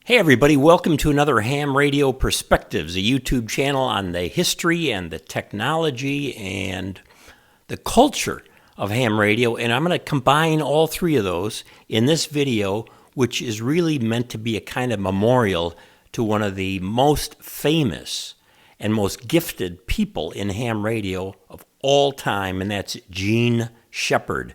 Hey everybody, welcome to another Ham Radio Perspectives, a YouTube channel on the history and the technology and the culture of ham radio. And I'm going to combine all three of those in this video, which is really meant to be a kind of memorial to one of the most famous and most gifted people in ham radio of all time, and that's Jean Shepherd.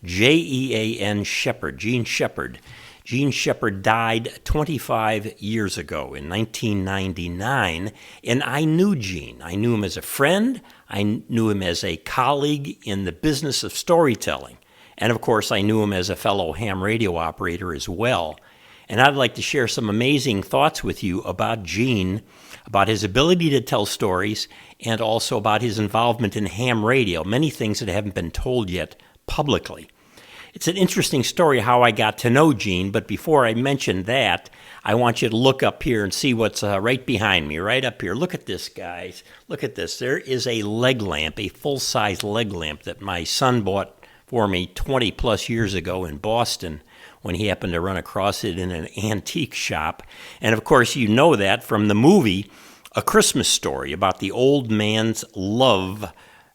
Jean Shepherd, Jean Shepherd. Jean Shepherd died 25 years ago in 1999, and I knew Jean. I knew him as a friend. I knew him as a colleague in the business of storytelling. And of course, I knew him as a fellow ham radio operator as well. And I'd like to share some amazing thoughts with you about Jean, about his ability to tell stories, and also about his involvement in ham radio, many things that haven't been told yet publicly. It's an interesting story how I got to know Jean, but before I mention that, I want you to look up here and see what's right behind me, right up here. Look at this, guys. Look at this. There is a leg lamp, a full-size leg lamp that my son bought for me 20-plus years ago in Boston when he happened to run across it in an antique shop. And, of course, you know that from the movie A Christmas Story about the old man's love.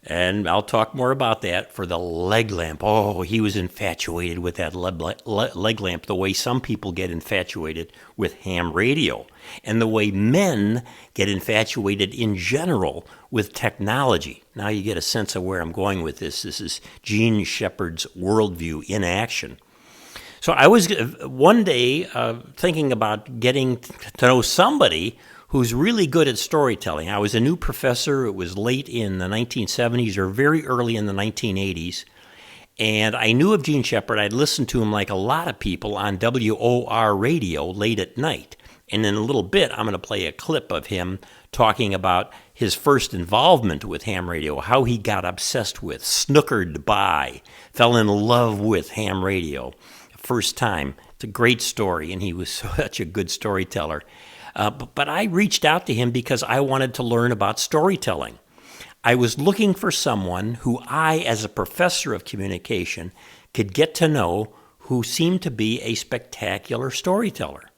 And I'll talk more about that for the leg lamp. Oh, he was infatuated with that leg lamp the way some people get infatuated with ham radio and the way men get infatuated in general with technology. Now you get a sense of where I'm going with this. This is Jean Shepherd's worldview in action. So I was one day thinking about getting to know somebody who's really good at storytelling. I was a new professor. It was late in the 1970s or very early in the 1980s. And I knew of Jean Shepherd. I'd listened to him like a lot of people on WOR radio late at night. And in a little bit, I'm going to play a clip of him talking about his first involvement with ham radio, how he got obsessed with, snookered by, fell in love with ham radio. First time. It's a great story, and he was such a good storyteller. But I reached out to him because I wanted to learn about storytelling. I was looking for someone who I, as a professor of communication, could get to know who seemed to be a spectacular storyteller.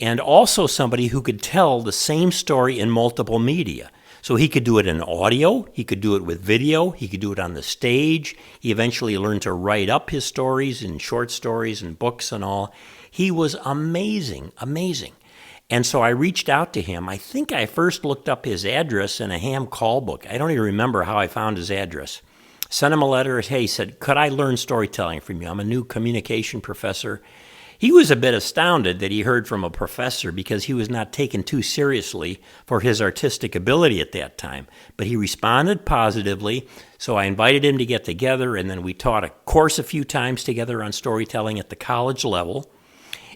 And also somebody who could tell the same story in multiple media. So he could do it in audio, he could do it with video, he could do it on the stage. He eventually learned to write up his stories in short stories and books and all. He was amazing, amazing. And so I reached out to him. I think I first looked up his address in a ham call book. I don't even remember how I found his address. Sent him a letter. Hey, said, could I learn storytelling from you? I'm a new communication professor. He was a bit astounded that he heard from a professor because he was not taken too seriously for his artistic ability at that time. But he responded positively, so I invited him to get together, and then we taught a course a few times together on storytelling at the college level.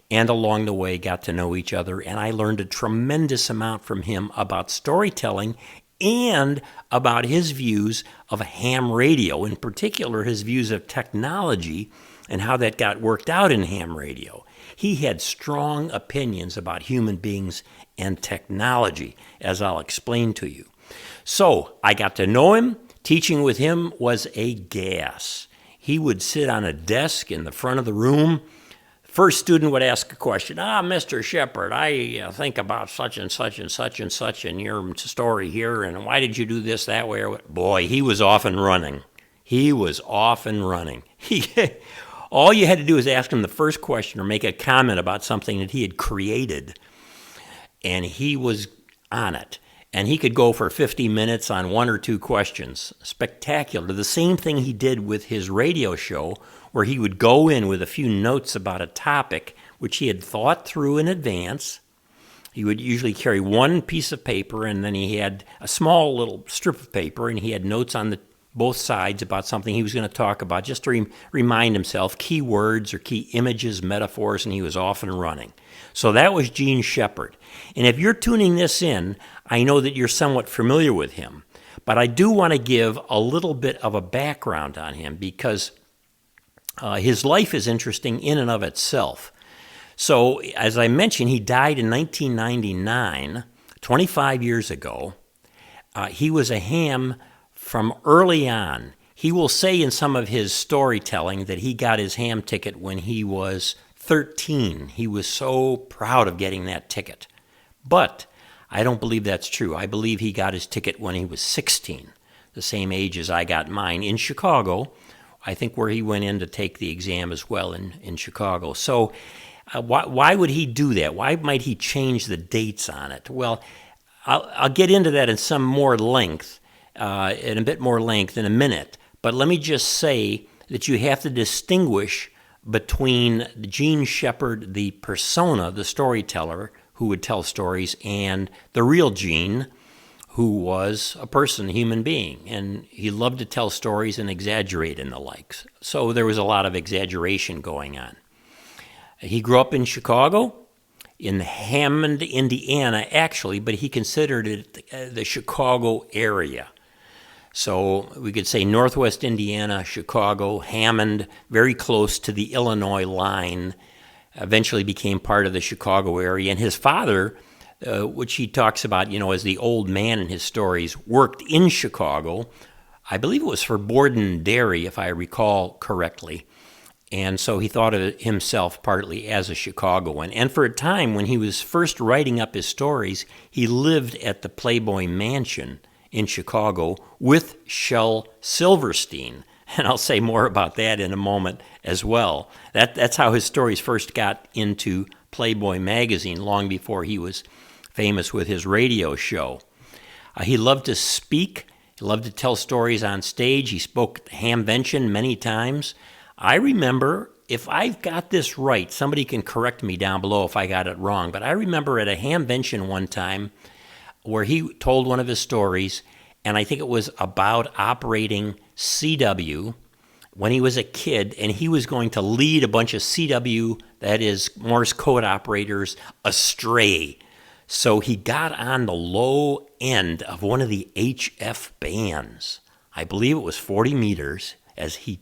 And along the way got to know each other, and I learned a tremendous amount from him about storytelling and about his views of ham radio, in particular his views of technology and how that got worked out in ham radio. He had strong opinions about human beings and technology, as I'll explain to you. So I got to know him. Teaching with him was a gas. He would sit on a desk in the front of the room. First student would ask a question. Mr. Shepherd, I think about such and such and such and such in your story here, and why did you do this that way? Boy, he was off and running. He was off and running. All you had to do was ask him the first question or make a comment about something that he had created, and he was on it. And he could go for 50 minutes on one or two questions. Spectacular. The same thing he did with his radio show, where he would go in with a few notes about a topic which he had thought through in advance. He would usually carry one piece of paper, and then he had a small little strip of paper, and he had notes on both sides about something he was going to talk about, just to remind himself, key words or key images, metaphors, and he was off and running. So that was Jean Shepherd. And if you're tuning this in, I know that you're somewhat familiar with him. But I do want to give a little bit of a background on him because his life is interesting in and of itself. So, as I mentioned, he died in 1999, 25 years ago. He was a ham from early on. He will say in some of his storytelling that he got his ham ticket when he was 13. He was so proud of getting that ticket. But I don't believe that's true. I believe he got his ticket when he was 16, the same age as I got mine, in Chicago, I think, where he went in to take the exam as well in Chicago. So why would he do that? Why might he change the dates on it? Well, I'll get into that in some more length, in a bit more length in a minute. But let me just say that you have to distinguish between Gene Shepherd, the persona, the storyteller, who would tell stories, and the real Gene, who was a person, a human being. And he loved to tell stories and exaggerate and the likes. So there was a lot of exaggeration going on. He grew up in Chicago, in Hammond, Indiana, actually, but he considered it the Chicago area. So we could say Northwest Indiana, Chicago, Hammond, very close to the Illinois line, eventually became part of the Chicago area. And his father, which he talks about, as the old man in his stories, worked in Chicago. I believe it was for Borden Dairy, if I recall correctly. And so he thought of himself partly as a Chicagoan. And for a time, when he was first writing up his stories, he lived at the Playboy Mansion in Chicago with Shel Silverstein. And I'll say more about that in a moment as well. That's how his stories first got into Playboy magazine, long before he was famous with his radio show. He loved to speak. He loved to tell stories on stage. He spoke at the Hamvention many times. I remember, if I've got this right, somebody can correct me down below if I got it wrong, but I remember at a Hamvention one time where he told one of his stories, and I think it was about operating CW when he was a kid, and he was going to lead a bunch of CW, that is Morse code operators, astray. So he got on the low end of one of the HF bands. I believe it was 40 meters, as he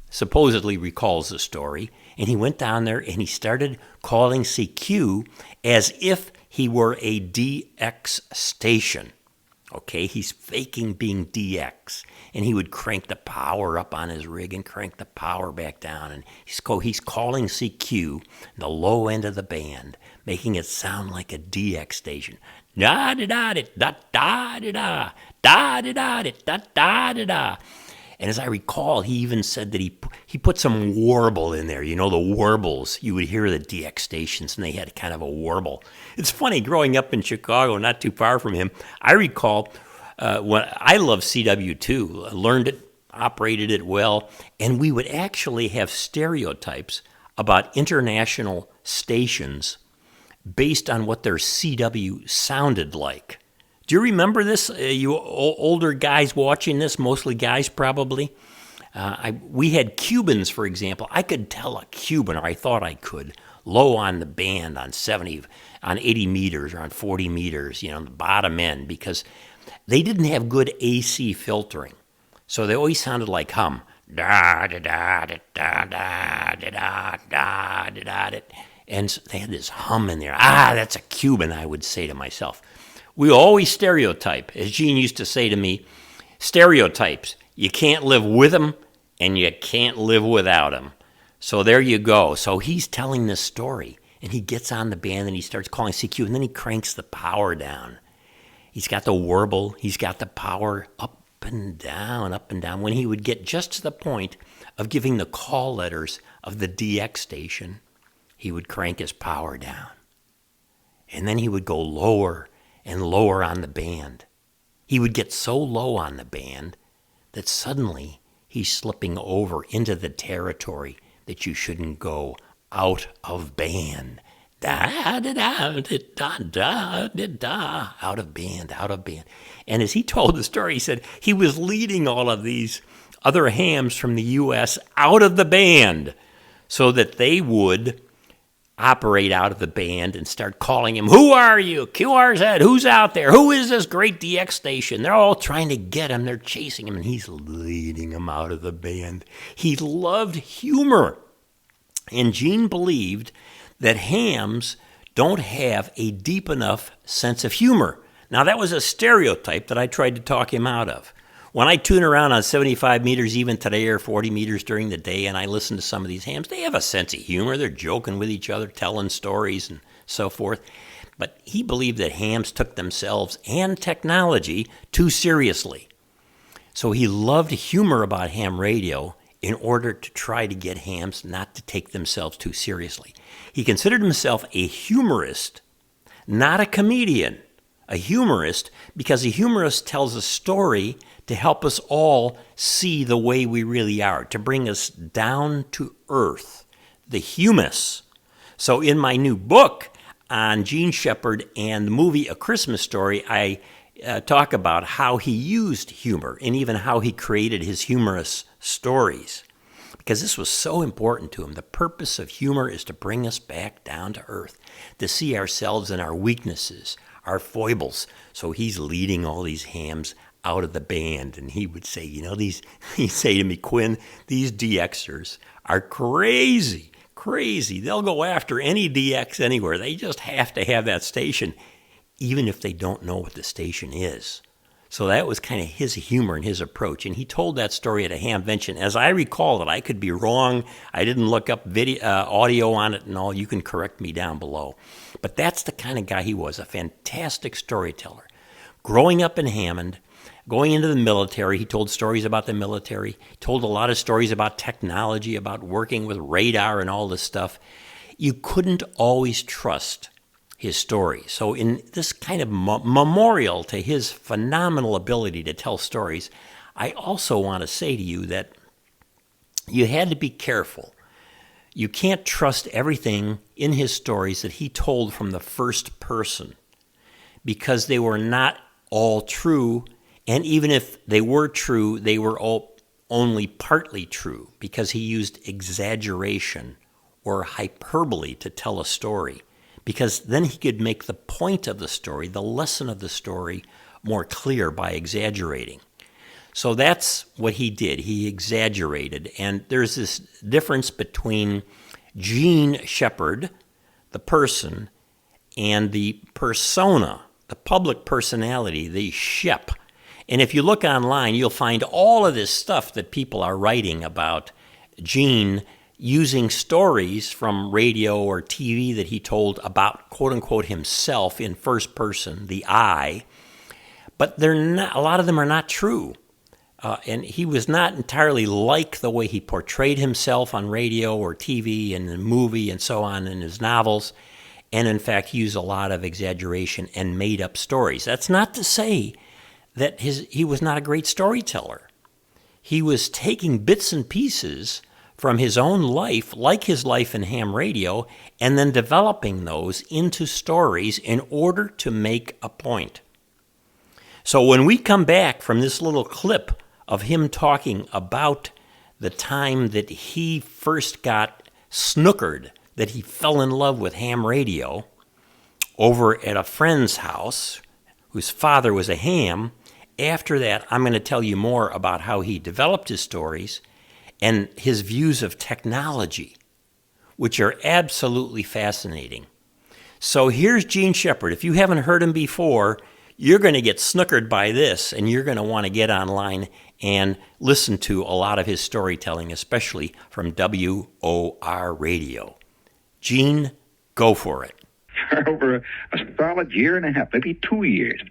supposedly recalls the story, and he went down there and he started calling CQ as if he were a DX station. Okay, he's faking being DX, and he would crank the power up on his rig and crank the power back down, and he's calling CQ, the low end of the band, making it sound like a DX station. Da da da da da da da da da da da da da da. And as I recall, he even said that he put some warble in there. The warbles. You would hear the DX stations, and they had kind of a warble. It's funny, growing up in Chicago, not too far from him, I recall when I loved CW too, learned it, operated it well, and we would actually have stereotypes about international stations based on what their CW sounded like. Do you remember this, you older guys watching this, mostly guys probably? We had Cubans, for example. I could tell a Cuban, or I thought I could, low on the band on 80 meters or on 40 meters, the bottom end, because they didn't have good AC filtering. So they always sounded like hum. Da da da da da da da da da da. And they had this hum in there. That's a Cuban, I would say to myself. We always stereotype. As Gene used to say to me, stereotypes. You can't live with them, and you can't live without them. So there you go. So he's telling this story, and he gets on the band, and he starts calling CQ, and then he cranks the power down. He's got the warble. He's got the power up and down, up and down. When he would get just to the point of giving the call letters of the DX station, he would crank his power down. And then he would go lower and lower on the band. He would get so low on the band that suddenly he's slipping over into the territory that you shouldn't go, out of band. Da da da da da da da, out of band, out of band. And as he told the story, he said he was leading all of these other hams from the U.S. out of the band so that they would operate out of the band and start calling him, who are you? QRZ, who's out there? Who is this great DX station? They're all trying to get him. They're chasing him, and he's leading them out of the band. He loved humor. And Gene believed that hams don't have a deep enough sense of humor. Now, that was a stereotype that I tried to talk him out of. when I tune around on 75 meters even today or 40 meters during the day and I listen to some of these hams, they have a sense of humor. They're joking with each other, telling stories and so forth. But he believed that hams took themselves and technology too seriously. So he loved humor about ham radio in order to try to get hams not to take themselves too seriously. He considered himself a humorist, not a comedian, a humorist, because a humorist tells a story to help us all see the way we really are, to bring us down to earth, the humus. So in my new book on Jean Shepherd and the movie A Christmas Story, I talk about how he used humor and even how he created his humorous stories, because this was so important to him. The purpose of humor is to bring us back down to earth, to see ourselves and our weaknesses, our foibles. So he's leading all these hams out of the band, and he would say, he'd say to me, Quin, these DXers are crazy. They'll go after any DX anywhere. They just have to have that station, even if they don't know what the station is. So that was kind of his humor and his approach. And he told that story at a hamvention. As I recall it, I could be wrong. I didn't look up audio on it and all. You can correct me down below. But that's the kind of guy he was, a fantastic storyteller. Growing up in Hammond, going into the military, he told stories about the military. He told a lot of stories about technology, about working with radar and all this stuff. You couldn't always trust his story. So in this kind of memorial to his phenomenal ability to tell stories, I also want to say to you that you had to be careful. You can't trust everything in his stories that he told from the first person, because they were not all true. And even if they were true, they were all only partly true, because he used exaggeration or hyperbole to tell a story, because then he could make the point of the story, the lesson of the story, more clear by exaggerating. So that's what he did. He exaggerated. And there's this difference between Jean Shepherd, the person, and the persona, the public personality, the Shep. And if you look online, you'll find all of this stuff that people are writing about Jean using stories from radio or TV that he told about, quote-unquote, himself in first person, the I. But they're not, a lot of them are not true. And he was not entirely like the way he portrayed himself on radio or TV and the movie and so on in his novels. And in fact, he used a lot of exaggeration and made up stories. That's not to say that he was not a great storyteller. He was taking bits and pieces from his own life, like his life in ham radio, and then developing those into stories in order to make a point. So when we come back from this little clip of him talking about the time that he first got snookered, that he fell in love with ham radio over at a friend's house whose father was a ham, after that I'm going to tell you more about how he developed his stories and his views of technology, which are absolutely fascinating. So here's Jean Shepherd. If you haven't heard him before, you're going to get snookered by this, and you're going to want to get online and listen to a lot of his storytelling, especially from WOR Radio. Jean, go for it. For over a solid year and a half, maybe 2 years,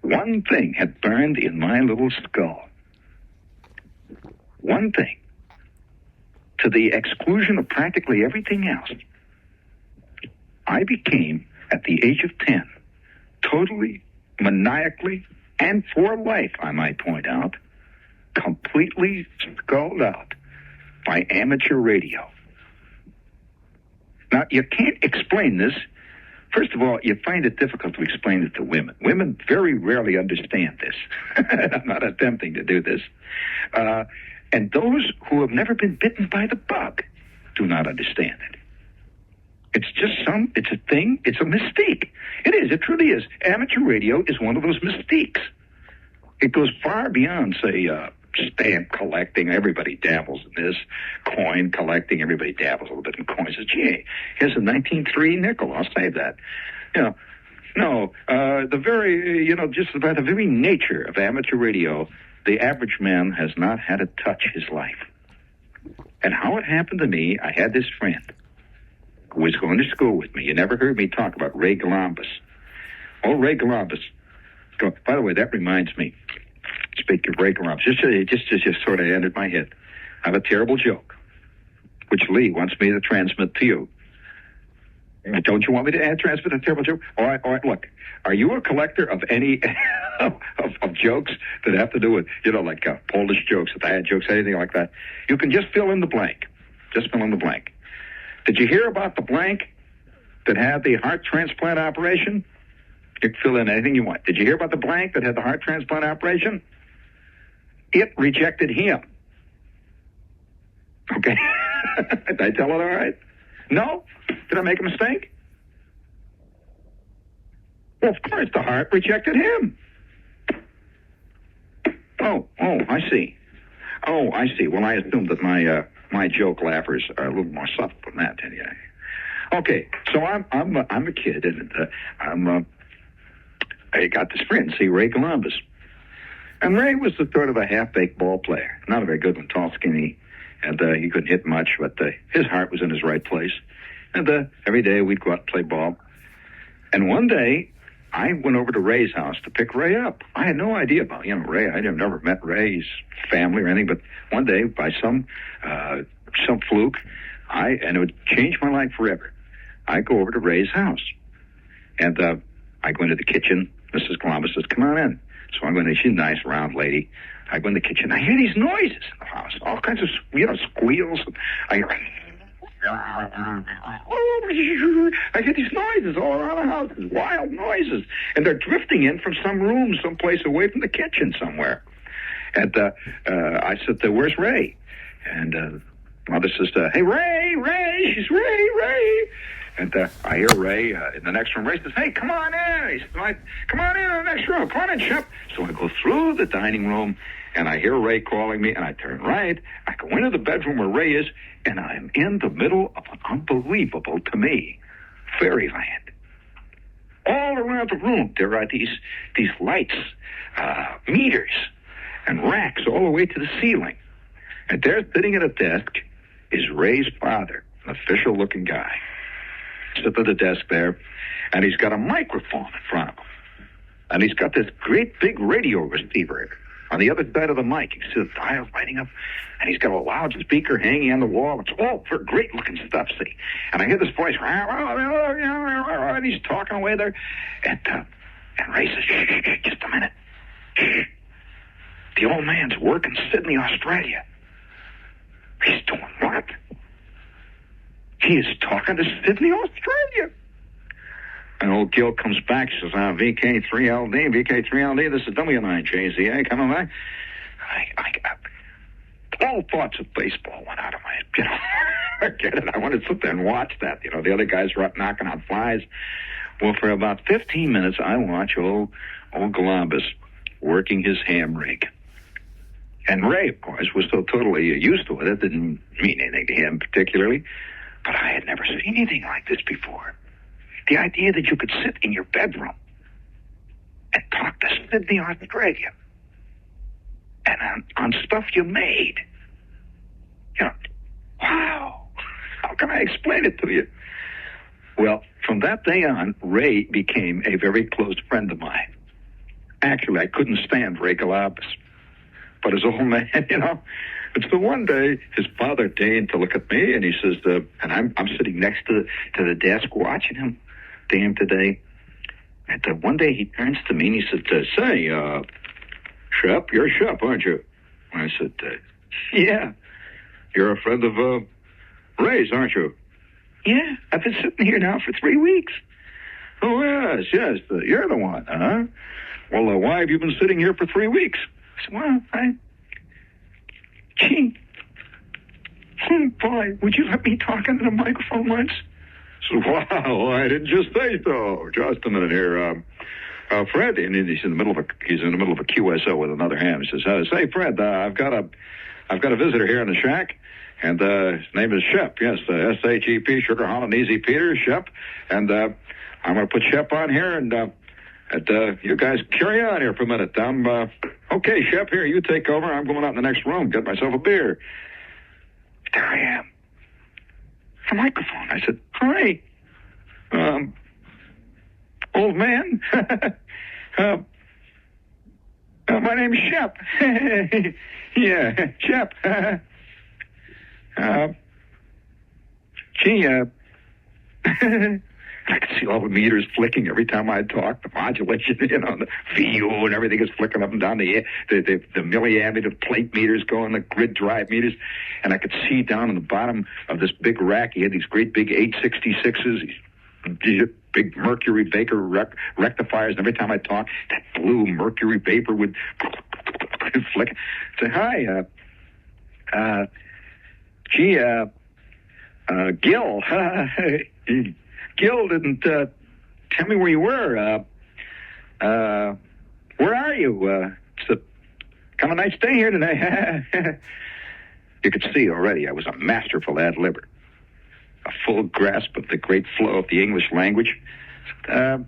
one thing had burned in my little skull. One thing, to the exclusion of practically everything else. I became, at the age of 10, totally, maniacally, and for life, I might point out, completely sculled out by amateur radio. Now, you can't explain this. First of all, you find it difficult to explain it to women. Women very rarely understand this. I'm not attempting to do this. And those who have never been bitten by the bug do not understand it. It's just it's a thing, it's a mystique. It is, it truly is. Amateur radio is one of those mystiques. It goes far beyond, say, stamp collecting. Everybody dabbles in this. Coin collecting. Everybody dabbles a little bit in coins. Gee, here's a 1903 nickel. I'll save that. The very, just about the very nature of amateur radio the average man has not had to touch his life. And how it happened to me, I had this friend who was going to school with me. You never heard me talk about Ray Columbus. Oh, Ray Columbus. By the way, that reminds me. Speaking of Ray Columbus, just sort of entered my head. I have a terrible joke, which Lee wants me to transmit to you. Don't you want me to transmit a terrible joke? All right, look. Are you a collector of any of jokes that have to do with, like Polish jokes, bad jokes, anything like that? You can just fill in the blank. Just fill in the blank. Did you hear about the blank that had the heart transplant operation? You can fill in anything you want. Did you hear about the blank that had the heart transplant operation? It rejected him. Okay? Did I tell it all right? No? Did I make a mistake? Well, of course, the heart rejected him. Oh, I see. Oh, I see. Well, I assumed that my joke laughers are a little more subtle than that, anyway. Okay, so I'm a kid, and I got this friend, see, Ray Columbus. And Ray was the sort of a half-baked ball player. Not a very good one, tall, skinny, and he couldn't hit much, but his heart was in his right place. And every day we'd go out and play ball. And one day, I went over to Ray's house to pick Ray up. I had no idea about, Ray. I never met Ray's family or anything, but one day, by some fluke, and it would change my life forever, I go over to Ray's house. And I go into the kitchen. Mrs. Columbus says, come on in. So I go in there. She's a nice, round lady. I go in the kitchen. I hear these noises in the house. All kinds of, squeals. I hear these noises all around the house. These wild noises. And they're drifting in from some room, someplace away from the kitchen somewhere. And I said, where's Ray? And Mother says, hey, Ray, she's Ray. And I hear Ray in the next room. Ray says, hey, come on in. He says, come on in the next room. Come on in, Shep. So I go through the dining room, and I hear Ray calling me, and I turn right. I go into the bedroom where Ray is, and I'm in the middle of an unbelievable, to me, fairyland. All around the room, there are these lights, meters, and racks all the way to the ceiling. And there, sitting at a desk, is Ray's father, an official-looking guy. Sitting at the desk there, and he's got a microphone in front of him. And he's got this great big radio receiver on the other side of the mic. You see the dials lighting up, and he's got a loudspeaker hanging on the wall. It's all for great-looking stuff, see. And I hear this voice, and he's talking away there. And Ray says, shh, just a minute. Shh. The old man's working Sydney, Australia. He's doing what? He is talking to Sydney, Australia. And old Gil comes back. She says, VK3LD, this is W9JZA, coming back. All thoughts of baseball went out of my head. Forget it. I wanted to sit there and watch that. The other guys were up knocking out flies. Well, for about 15 minutes, I watch old Columbus working his ham rig. And Ray, of course, was so totally used to it. It didn't mean anything to him particularly. But I had never seen anything like this before. The idea that you could sit in your bedroom and talk to Sydney, Australia, and on stuff you made. Wow. How can I explain it to you? Well, from that day on, Ray became a very close friend of mine. Actually, I couldn't stand Ray Columbus. But his old man, And so one day, his father deigned to look at me, and he says, and I'm sitting next to the desk watching him day and today. And one day he turns to me and he said, say, Shep, you're Shep, aren't you? And I said, yeah. You're a friend of Ray's, aren't you? Yeah, I've been sitting here now for 3 weeks. Oh, yes, you're the one, huh? Well, why have you been sitting here for 3 weeks? I said, well, Gee, boy, would you let me talk into the microphone once? So, wow, why didn't you say so? Just a minute here, Fred, and he's in the middle of a QSO with another hand. He says, say, Fred, I've got a visitor here in the shack, and his name is Shep. Yes, SHEP, Sugar Holland Easy Peter, Shep, and I'm going to put Shep on here, and you guys carry on here for a minute. Okay, Shep, here, you take over. I'm going out in the next room, get myself a beer. There I am. The microphone. I said, hi. Old man. My name's Shep. Yeah, Shep. Gee, I could see all the meters flicking every time I talk. The modulation, the VU and everything is flicking up and down. The milliammeter plate meters going, the grid drive meters. And I could see down on the bottom of this big rack, he had these great big 866s, these big mercury vapor rectifiers. And every time I talk, that blue mercury vapor would flick. Say, hi, Gil. Gil didn't tell me where you were. Where are you? It's a kind of nice day here today. You could see already I was a masterful ad-libber. A full grasp of the great flow of the English language. And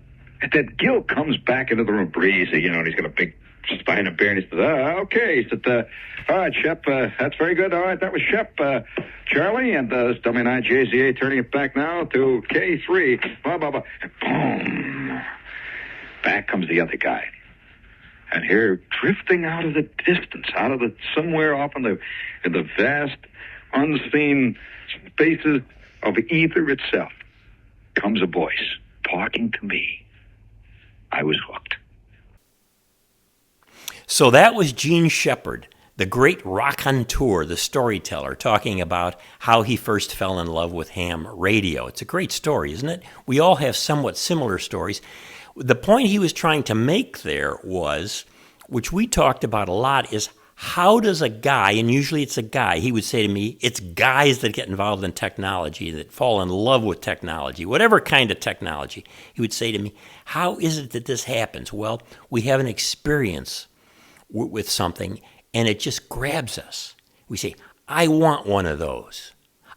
then Gil comes back into the room breezy, and he's got a big spine of bear, and he said, okay. He said, all right, Shep, that's very good. All right, that was Shep, Charlie, and it's W9JZA, turning it back now to K3, blah, blah, blah. And boom, back comes the other guy. And here, drifting out of the distance, somewhere off in the vast, unseen spaces of ether itself, comes a voice talking to me. I was hooked. So that was Gene Shepard, the great raconteur, the storyteller, talking about how he first fell in love with ham radio. It's a great story, isn't it? We all have somewhat similar stories. The point he was trying to make there was, which we talked about a lot, is how does a guy, and usually it's a guy, he would say to me, it's guys that get involved in technology, that fall in love with technology, whatever kind of technology. He would say to me, how is it that this happens? Well, we have an experience with something, and it just grabs us. We say, I want one of those.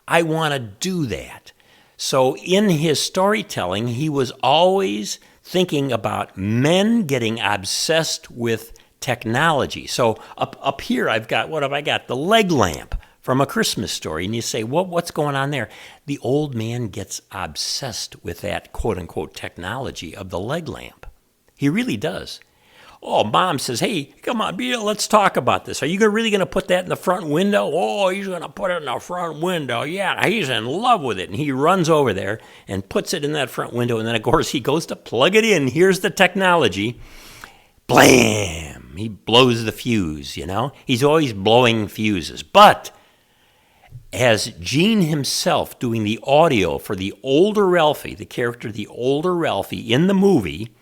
I want to do that. So in his storytelling, he was always thinking about men getting obsessed with technology. So up here, what have I got? The leg lamp from A Christmas Story. And you say, what's going on there? The old man gets obsessed with that quote-unquote technology of the leg lamp. He really does. Oh, Mom says, hey, come on, Bill, let's talk about this. Are you really going to put that in the front window? Oh, he's going to put it in the front window. Yeah, he's in love with it. And he runs over there and puts it in that front window. And then, of course, he goes to plug it in. Here's the technology. Blam! He blows the fuse, He's always blowing fuses. But as Gene himself doing the audio for the older Ralphie, the character, the older Ralphie in the movie,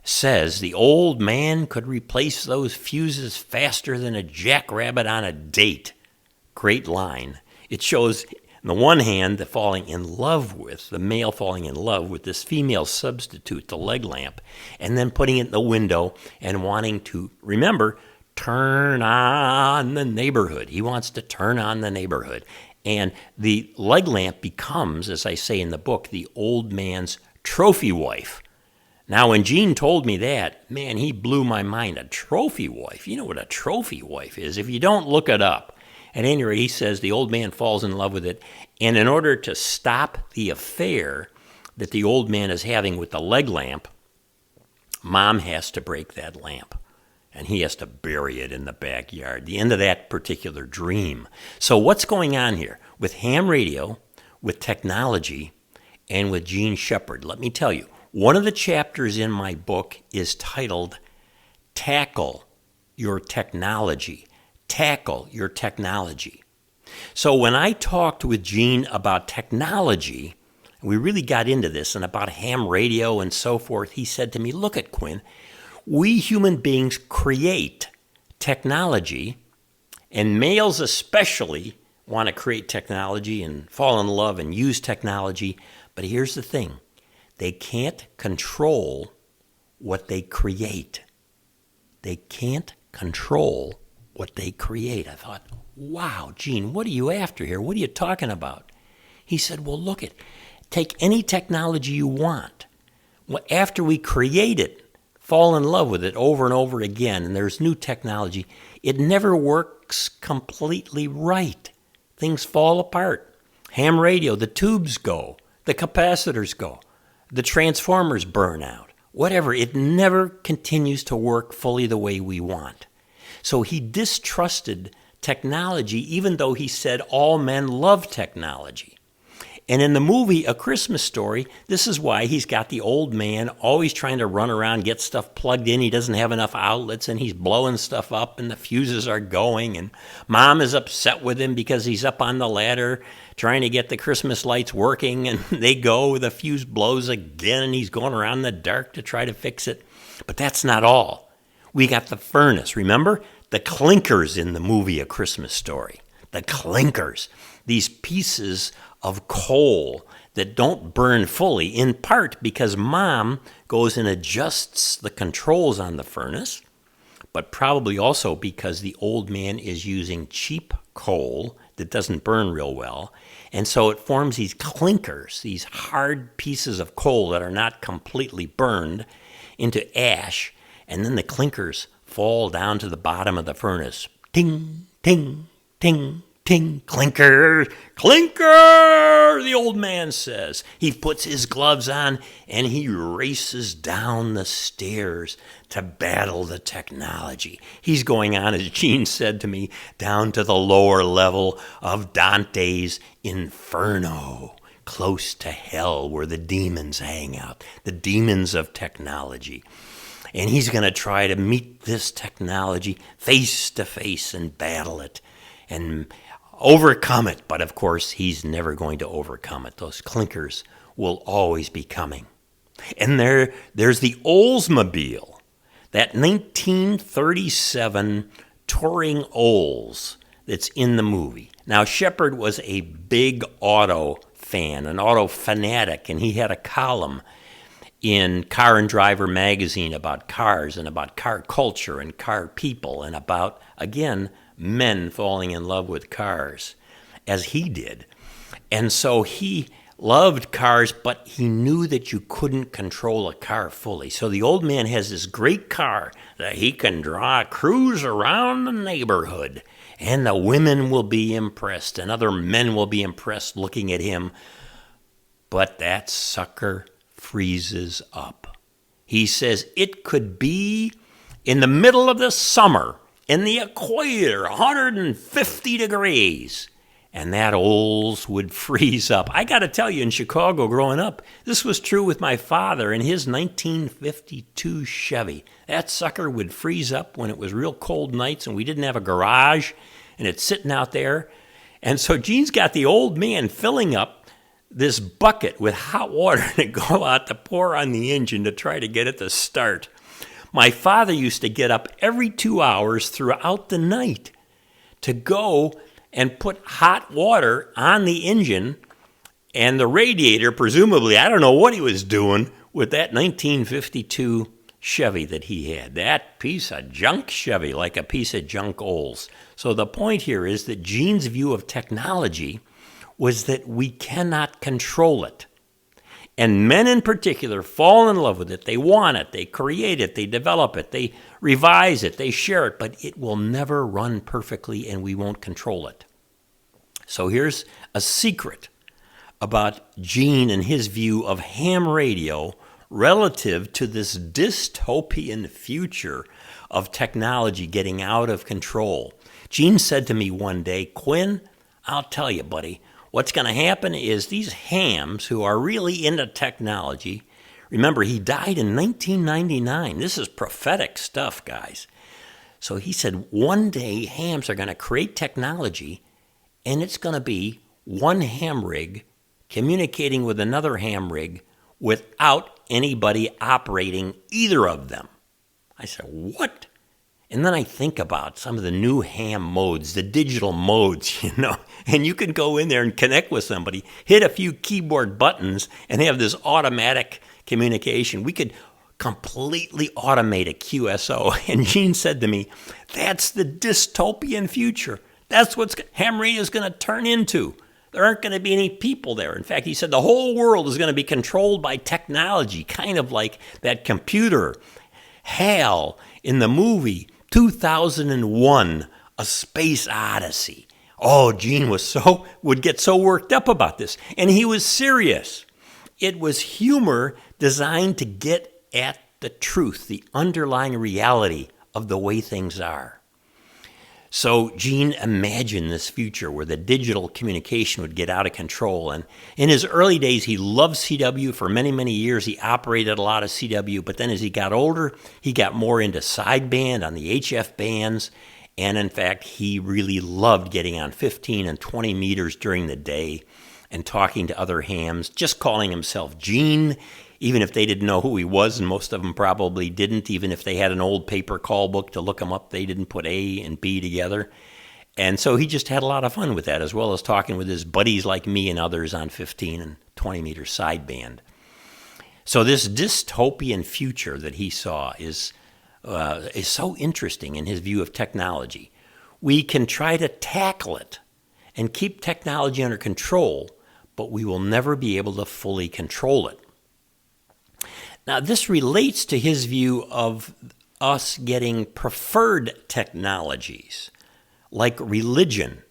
says the old man could replace those fuses faster than a jackrabbit on a date. Great line. It shows, on the one hand, the male falling in love with this female substitute, the leg lamp, and then putting it in the window and wanting to, remember, turn on the neighborhood. He wants to turn on the neighborhood. And the leg lamp becomes, as I say in the book, the old man's trophy wife. Now, when Gene told me that, man, he blew my mind. A trophy wife. You know what a trophy wife is. If you don't, look it up. At any rate, he says the old man falls in love with it. And in order to stop the affair that the old man is having with the leg lamp, Mom has to break that lamp. And he has to bury it in the backyard. The end of that particular dream. So what's going on here? With ham radio, with technology, and with Gene Shepard, let me tell you. One of the chapters in my book is titled Tackle Your Technology. Tackle Your Technology. So when I talked with Gene about technology, we really got into this and about ham radio and so forth, he said to me, look at Quinn, we human beings create technology, and males especially want to create technology and fall in love and use technology. But here's the thing. They can't control what they create. They can't control what they create. I thought, wow, Gene, what are you after here? What are you talking about? He said, well, look take any technology you want. Well, after we create it, fall in love with it over and over again, and there's new technology, it never works completely right. Things fall apart. Ham radio, the tubes go, the capacitors go, the transformers burn out, whatever. It never continues to work fully the way we want. So he distrusted technology, even though he said all men love technology. And in the movie A Christmas Story, this is why he's got the old man always trying to run around, get stuff plugged in. He doesn't have enough outlets, and he's blowing stuff up, and the fuses are going. And Mom is upset with him because he's up on the ladder trying to get the Christmas lights working, and they go, the fuse blows again, and he's going around in the dark to try to fix it. But that's not all. We got the furnace, remember? The clinkers in the movie A Christmas Story. The clinkers. These pieces of coal that don't burn fully, in part because Mom goes and adjusts the controls on the furnace, but probably also because the old man is using cheap coal that doesn't burn real well. And so it forms these clinkers, these hard pieces of coal that are not completely burned into ash, and then the clinkers fall down to the bottom of the furnace. Ting, ting, ting, ting, clinker, clinker, the old man says. He puts his gloves on and he races down the stairs to battle the technology. He's going on, as Gene said to me, down to the lower level of Dante's Inferno, close to hell where the demons hang out, the demons of technology. And he's going to try to meet this technology face to face and battle it and overcome it. But of course, he's never going to overcome it. Those clinkers will always be coming. And there's the Oldsmobile, that 1937 touring Olds that's in the movie. Now, Shepard was a big auto fan, an auto fanatic, and he had a column in Car and Driver magazine about cars and about car culture and car people and about, again, men falling in love with cars, as he did. And so he loved cars, but he knew that you couldn't control a car fully. So the old man has this great car that he can cruise around the neighborhood, and the women will be impressed, and other men will be impressed looking at him. But that sucker freezes up. He says it could be in the middle of the summer, in the equator, 150 degrees, and that Olds would freeze up. I got to tell you, in Chicago growing up, this was true with my father in his 1952 Chevy. That sucker would freeze up when it was real cold nights and we didn't have a garage, and it's sitting out there. And so Gene's got the old man filling up this bucket with hot water to go out to pour on the engine to try to get it to start. My father used to get up every 2 hours throughout the night to go and put hot water on the engine and the radiator, presumably. I don't know what he was doing with that 1952 Chevy that he had. That piece of junk Chevy, like a piece of junk Olds. So the point here is that Gene's view of technology was that we cannot control it. And men in particular fall in love with it. They want it. They create it. They develop it. They revise it. They share it. But it will never run perfectly, and we won't control it. So here's a secret about Gene and his view of ham radio relative to this dystopian future of technology getting out of control. Gene said to me one day, "Quin, I'll tell you, buddy, what's going to happen is these hams who are really into technology," remember, he died in 1999. This is prophetic stuff, guys. So he said, one day hams are going to create technology, and it's going to be one ham rig communicating with another ham rig without anybody operating either of them. I said, what? And then I think about some of the new ham modes, the digital modes, and you can go in there and connect with somebody, hit a few keyboard buttons, and have this automatic communication. We could completely automate a QSO. And Gene said to me, that's the dystopian future. That's what ham radio is going to turn into. There aren't going to be any people there. In fact, he said the whole world is going to be controlled by technology, kind of like that computer Hal in the movie 2001, A Space Odyssey. Oh, Gene would get so worked up about this. And he was serious. It was humor designed to get at the truth, the underlying reality of the way things are. So Gene imagined this future where the digital communication would get out of control. And in his early days, he loved CW. For many, many years, he operated a lot of CW. But then as he got older, he got more into sideband on the HF bands. And in fact, he really loved getting on 15 and 20 meters during the day and talking to other hams, just calling himself Gene, even if they didn't know who he was, and most of them probably didn't. Even if they had an old paper call book to look him up, they didn't put A and B together. And so he just had a lot of fun with that, as well as talking with his buddies like me and others on 15 and 20 meter sideband. So this dystopian future that he saw is so interesting in his view of technology. We can try to tackle it and keep technology under control, but we will never be able to fully control it. Now, this relates to his view of us getting preferred technologies, like religion.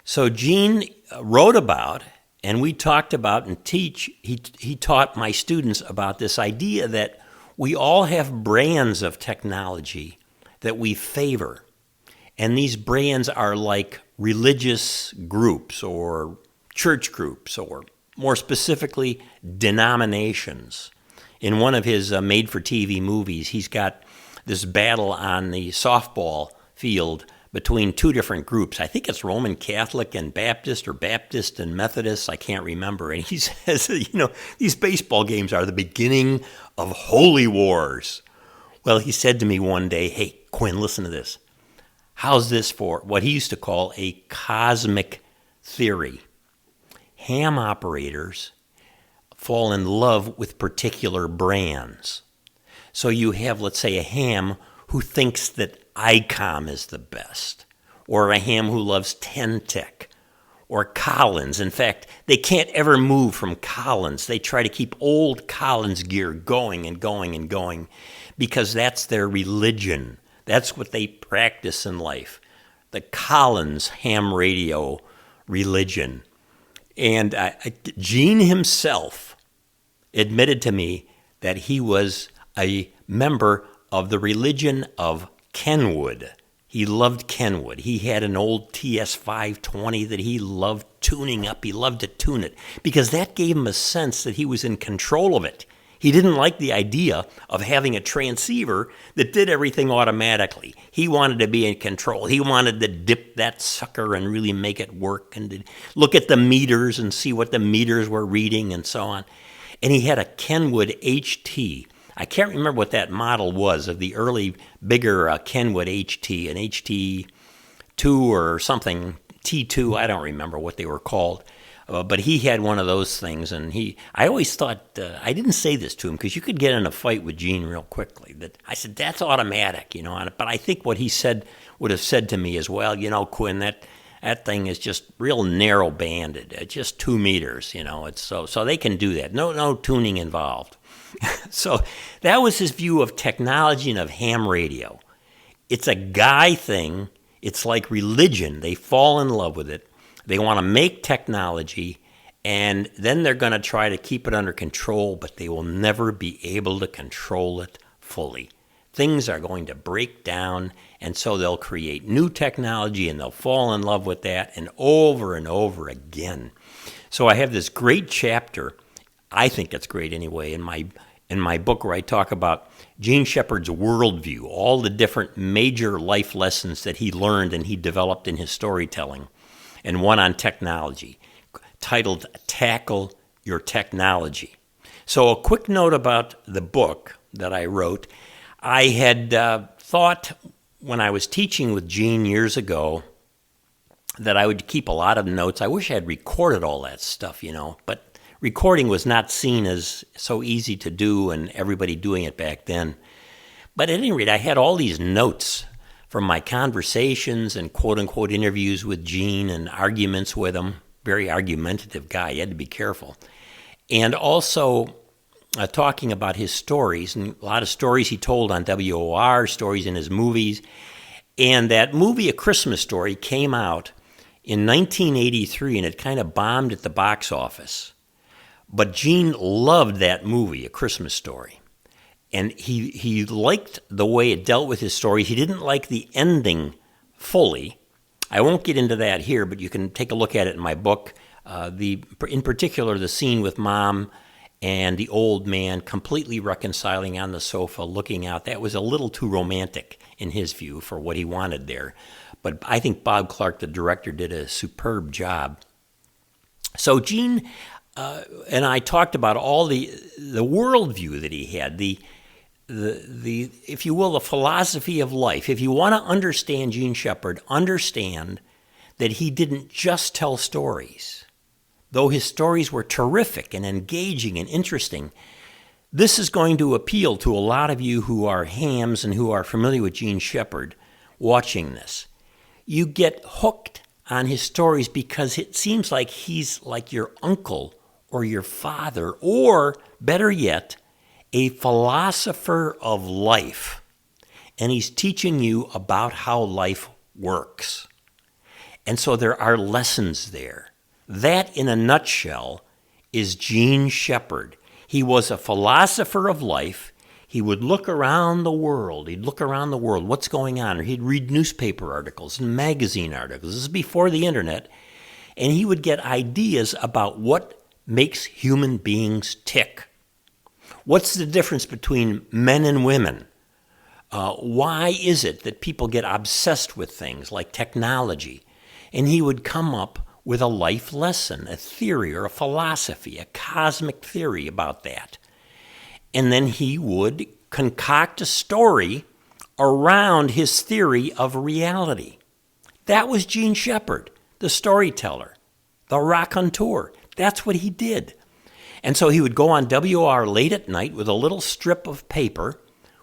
So Gene wrote about, and we talked about and he taught my students about this idea that we all have brands of technology that we favor. And these brands are like religious groups or church groups, or more specifically, denominations. In one of his made-for-TV movies, he's got this battle on the softball field between two different groups. I think it's Roman Catholic and Baptist, or Baptist and Methodist. I can't remember. And he says, these baseball games are the beginning of holy wars. Well, he said to me one day, hey, Quinn, listen to this. How's this for what he used to call a cosmic theory? Ham operators fall in love with particular brands. So you have, let's say, a ham who thinks that ICOM is the best, or a ham who loves Ten-Tech, or Collins. In fact, they can't ever move from Collins. They try to keep old Collins gear going and going and going because that's their religion. That's what they practice in life, the Collins ham radio religion. And Gene himself admitted to me that he was a member of the religion of Kenwood. He loved Kenwood. He had an old TS-520 that he loved tuning up. He loved to tune it because that gave him a sense that he was in control of it. He didn't like the idea of having a transceiver that did everything automatically. He wanted to be in control. He wanted to dip that sucker and really make it work and to look at the meters and see what the meters were reading and so on. And he had a Kenwood HT. I can't remember what that model was of the early, bigger Kenwood HT, an HT2 or something, T2, I don't remember what they were called. But he had one of those things, and I always thought, I didn't say this to him because you could get in a fight with Gene real quickly. That I said, that's automatic, but I think what he would have said to me as well, Quinn, that thing is just real narrow banded. It's just 2 meters, it's so they can do that. No tuning involved. So that was his view of technology and of ham radio. It's a guy thing. It's like religion. They fall in love with it. They want to make technology, and then they're going to try to keep it under control, but they will never be able to control it fully. Things are going to break down, and so they'll create new technology, and they'll fall in love with that, and over again. So I have this great chapter, I think it's great anyway, in my book where I talk about Gene Shepard's worldview, all the different major life lessons that he learned and he developed in his storytelling, and one on technology, titled Tackle Your Technology. So a quick note about the book that I wrote. I had thought when I was teaching with Gene years ago that I would keep a lot of notes. I wish I had recorded all that stuff, but recording was not seen as so easy to do and everybody doing it back then. But at any rate, I had all these notes from my conversations and quote-unquote interviews with Gene and arguments with him. Very argumentative guy. You had to be careful. And also talking about his stories, and a lot of stories he told on WOR, stories in his movies. And that movie, A Christmas Story, came out in 1983, and it kind of bombed at the box office. But Gene loved that movie, A Christmas Story. And he liked the way it dealt with his stories. He didn't like the ending fully. I won't get into that here, but you can take a look at it in my book. In particular, the scene with Mom and the old man completely reconciling on the sofa, looking out. That was a little too romantic in his view for what he wanted there. But I think Bob Clark, the director, did a superb job. So Gene and I talked about all the worldview that he had, the if you will, the philosophy of life. If you want to understand Gene Shepherd, understand that he didn't just tell stories. Though his stories were terrific and engaging and interesting, this is going to appeal to a lot of you who are hams and who are familiar with Gene Shepherd watching this. You get hooked on his stories because it seems like he's like your uncle or your father, or better yet, a philosopher of life. And he's teaching you about how life works. And so there are lessons there. That, in a nutshell, is Gene Shepherd. He was a philosopher of life. He would look around the world. He'd look around the world, what's going on? Or he'd read newspaper articles and magazine articles. This is before the internet. And he would get ideas about what makes human beings tick. What's the difference between men and women? Why is it that people get obsessed with things like technology? And he would come up with a life lesson, a theory or a philosophy, a cosmic theory about that. And then he would concoct a story around his theory of reality. That was Gene Shepherd, the storyteller, the raconteur. That's what he did. And so he would go on WOR late at night with a little strip of paper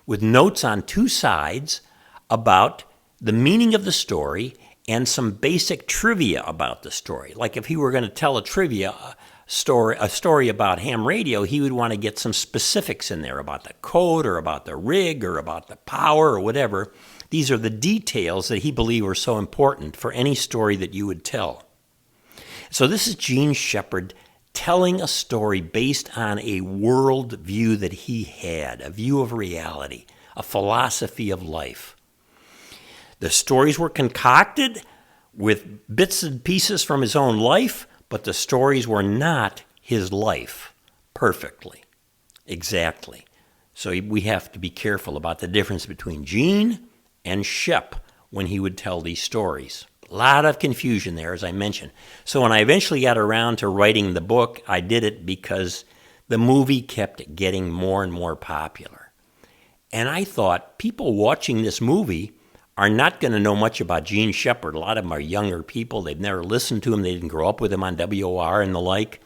with notes on two sides about the meaning of the story and some basic trivia about the story. Like if he were going to tell a story about ham radio, he would want to get some specifics in there about the code or about the rig or about the power or whatever. These are the details that he believed were so important for any story that you would tell. So this is Gene Shepherd telling a story based on a world view that he had, a view of reality, a philosophy of life. The stories were concocted with bits and pieces from his own life, but the stories were not his life perfectly, exactly. So we have to be careful about the difference between Gene and Shep when he would tell these stories. A lot of confusion there, as I mentioned. So when I eventually got around to writing the book, I did it because the movie kept getting more and more popular. And I thought people watching this movie are not going to know much about Gene Shepherd. A lot of them are younger people. They've never listened to him. They didn't grow up with him on WOR and the like.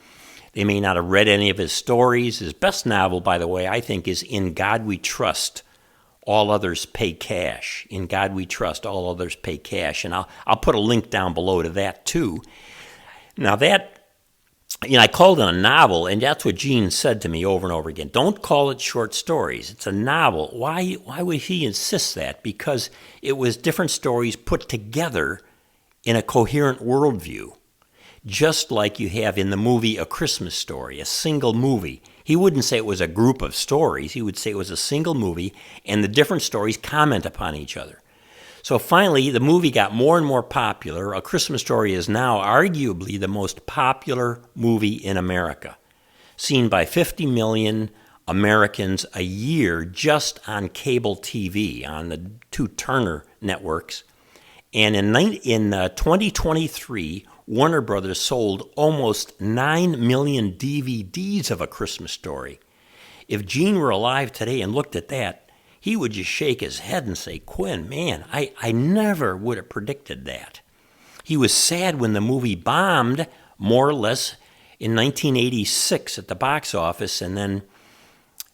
They may not have read any of his stories. His best novel, by the way, I think is In God We Trust, All Others Pay Cash. In God We Trust, All Others Pay Cash. And I'll put a link down below to that too. Now that, I called it a novel, and that's what Gene said to me over and over again. Don't call it short stories. It's a novel. Why would he insist that? Because it was different stories put together in a coherent worldview, just like you have in the movie A Christmas Story, a single movie. He wouldn't say it was a group of stories. He would say it was a single movie, and the different stories comment upon each other. So finally, the movie got more and more popular. A Christmas Story is now arguably the most popular movie in America, seen by 50 million Americans a year just on cable TV, on the two Turner networks. And in 2023, Warner Brothers sold almost 9 million DVDs of A Christmas Story. If Gene were alive today and looked at that, he would just shake his head and say, Quin, man, I never would have predicted that. He was sad when the movie bombed, more or less, in 1986 at the box office, and then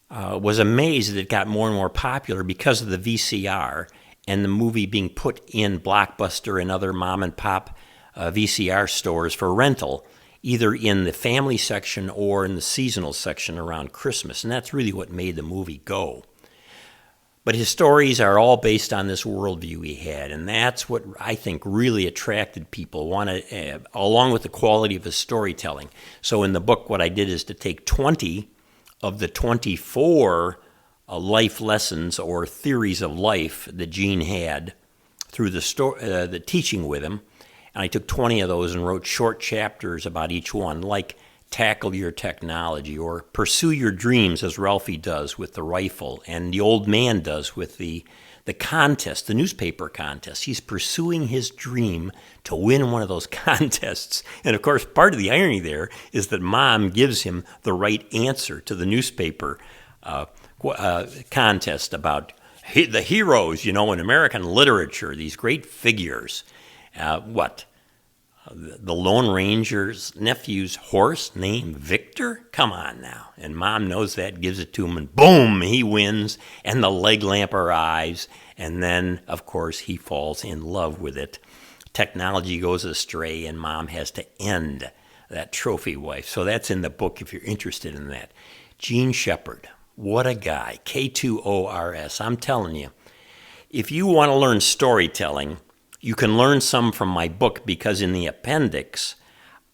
was amazed that it got more and more popular because of the VCR and the movie being put in Blockbuster and other mom-and-pop VCR stores for rental either in the family section or in the seasonal section around Christmas. And that's really what made the movie go. But his stories are all based on this worldview he had, and that's what I think really attracted people, along with the quality of his storytelling. So in the book, what I did is to take 20 of the 24 life lessons or theories of life that Gene had through the teaching with him, and I took 20 of those and wrote short chapters about each one, like tackle your technology or pursue your dreams, as Ralphie does with the rifle and the old man does with the contest, the newspaper contest. He's pursuing his dream to win one of those contests. And of course, part of the irony there is that Mom gives him the right answer to the newspaper contest about the heroes, in American literature, these great figures. The Lone Ranger's nephew's horse named Victor? Come on now. And Mom knows that, gives it to him, and boom, he wins, and the leg lamp arrives, and then, of course, he falls in love with it. Technology goes astray, and Mom has to end that trophy wife. So that's in the book if you're interested in that. Gene Shepherd, what a guy. K2ORS. I'm telling you, if you want to learn storytelling, you can learn some from my book, because in the appendix,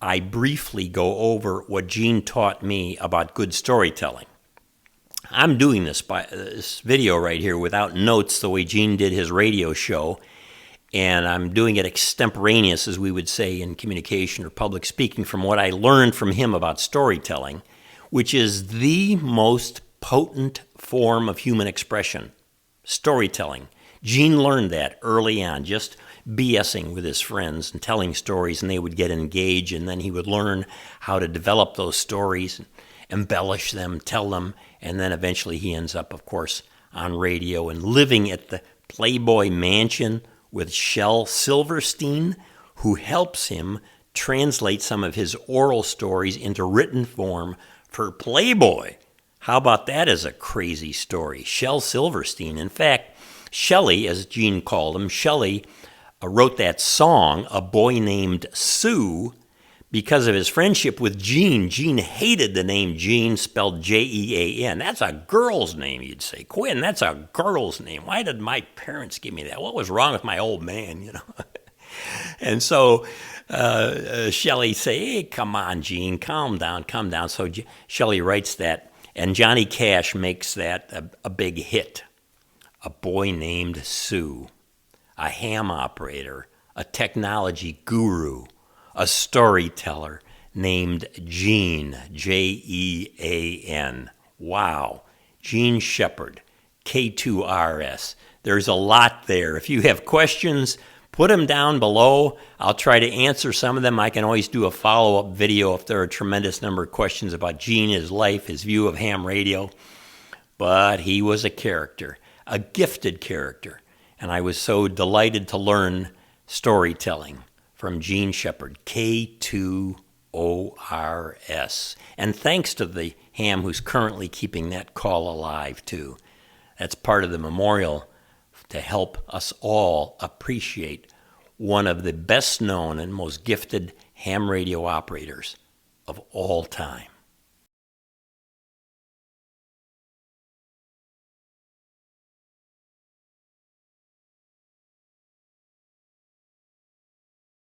I briefly go over what Gene taught me about good storytelling. I'm doing this video right here without notes, the way Gene did his radio show, and I'm doing it extemporaneous, as we would say in communication or public speaking, from what I learned from him about storytelling, which is the most potent form of human expression, storytelling. Gene learned that early on, just BSing with his friends and telling stories, and they would get engaged, and then he would learn how to develop those stories, embellish them, tell them, and then eventually he ends up, of course, on radio and living at the Playboy Mansion with Shel Silverstein, who helps him translate some of his oral stories into written form for Playboy. How about that as a crazy story? Shel Silverstein. In fact, Shelley, as Gene called him, Shelley wrote that song, A Boy Named Sue, because of his friendship with Gene. Gene hated the name Gene, spelled Jean. That's a girl's name, you'd say. Quin, that's a girl's name. Why did my parents give me that? What was wrong with my old man, And so Shelley say, hey, come on, Gene, calm down. So Shelley writes that, and Johnny Cash makes that a big hit. A Boy Named Sue. A ham operator, a technology guru, a storyteller named Gene, Jean. Wow. Gene Shepherd, K2RS. There's a lot there. If you have questions, put them down below. I'll try to answer some of them. I can always do a follow-up video if there are a tremendous number of questions about Gene, his life, his view of ham radio. But he was a character, a gifted character. And I was so delighted to learn storytelling from Gene Shepherd, K2ORS. And thanks to the ham who's currently keeping that call alive, too. That's part of the memorial to help us all appreciate one of the best known and most gifted ham radio operators of all time.